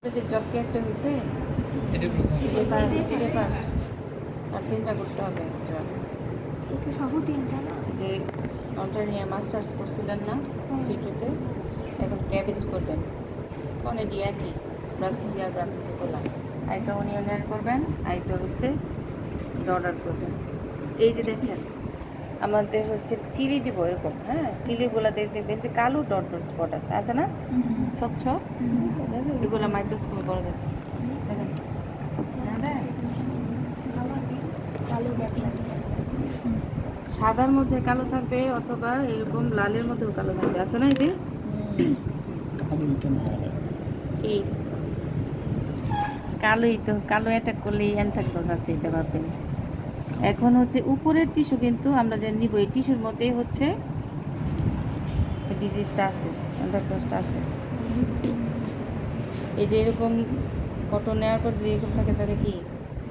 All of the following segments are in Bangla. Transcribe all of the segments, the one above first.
যে জব কি একটা হয়েছে আর তিনটা করতে হবে জব সহ তিনটা না যে অল্টারনিয়া মাস্টার্স করছিলেন না সিটুতে এখন ক্যাবেজ করবেন কোনে দিয়ে একই ব্রাসেসি আর ব্রাসেসি করলাম আরেকটা অনিয়ন অ্যাড করবেন আরেকটা হচ্ছে ডলার করবেন। এই যে দেখেন আমাদের হচ্ছে চিলি দিব এরকম, হ্যাঁ চিলিগুলো দেখবেন যে কালো ডট ডট স্পট আছে না স্বচ্ছ, এগুলো মাইক্রোস্কোপে বড় দেখেন দেখেন সাদার মধ্যে কালো থাকবে অথবা এরকম লালের মধ্যেও কালো থাকবে, আছে না? এই যে এই কালোই তো, কালো অ্যাটাক করলেই অ্যানথ্রাকনোজ আছে এটা ভাববেন। এখন হচ্ছে উপরের টিস্যু কিন্তু আমরা যে নিব এই টিস্যুর মধ্যেই হচ্ছে ডিজিজটা আছে, অ্যানথ্রাকনোজটা আছে। এই যে এরকম কটন নেওয়ার পর যদি এরকম থাকে তাহলে কি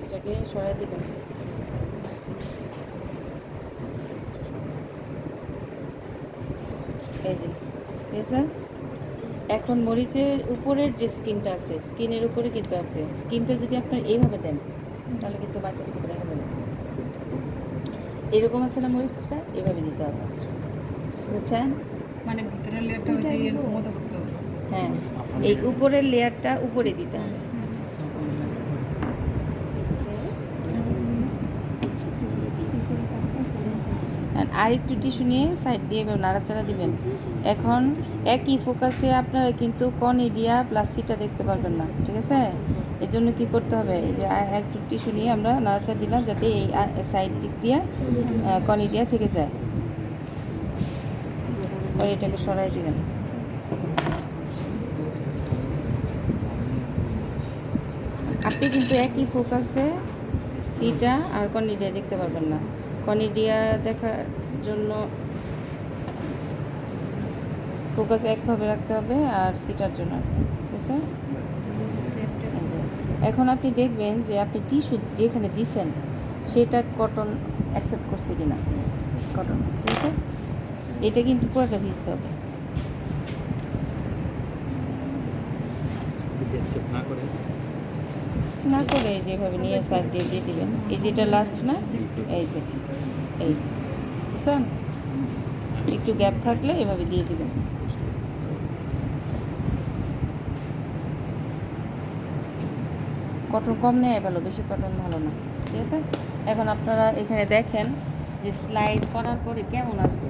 এটাকে সরাই দেবেন। এই যে ঠিক আছে। এখন মরিচের উপরের যে স্কিনটা আছে স্কিনের উপরে কিন্তু আছে, স্কিনটা যদি আপনার এইভাবে দেন তাহলে কিন্তু মাইক্রোস্কোপে দেখা যাবে। এরকম আছে না মরিচটা, এভাবে দিতে হবে, বুঝছেন? মানে ভিতরের লেয়ারটা ওই যে এর মতো করতে হবে। হ্যাঁ, এই উপরের লেয়ারটা উপরে দিতে হবে। আর একটু টিস্যু নিয়ে সাইড দিয়ে নাড়াচাড়া দিবেন। এখন একই ফোকাসে আপনারা কিন্তু কনিডিয়া প্লাস সিটা দেখতে পারবেন না, ঠিক আছে? এই জন্য কী করতে হবে, এই যে একটু টিস্যু নিয়ে আমরা নাড়াচাড়া দিলাম যাতে এই সাইড দিক দিয়ে কনিডিয়া থেকে যায়, আর এটাকে সরাই দিবেন। আপনি কিন্তু একই ফোকাসে সিটা আর কনিডিয়া দেখতে পারবেন না। কনিডিয়া দেখার জন্য ফোকাস একভাবে রাখতে হবে আর সিটার জন্য, ঠিক আছে? এখন আপনি দেখবেন যে আপনি টিস্যু যেখানে দিছেন সেটা কটন অ্যাকসেপ্ট করছে কি না, কটন, ঠিক আছে? এটা কিন্তু পুরোটা ভিজতে হবে। না করে যেভাবে নিয়ে সাইড দিয়ে দিয়ে দিবেন। এই যেটা লাস্ট না, এই যে এই বুঝছেন, একটু গ্যাপ থাকলে এভাবে দিয়ে দিবেন। কটন কম নেয় ভালো, বেশি কটন ভালো না, ঠিক আছে? এখন আপনারা এখানে দেখেন যে স্লাইড করার পরে কেমন আসবে।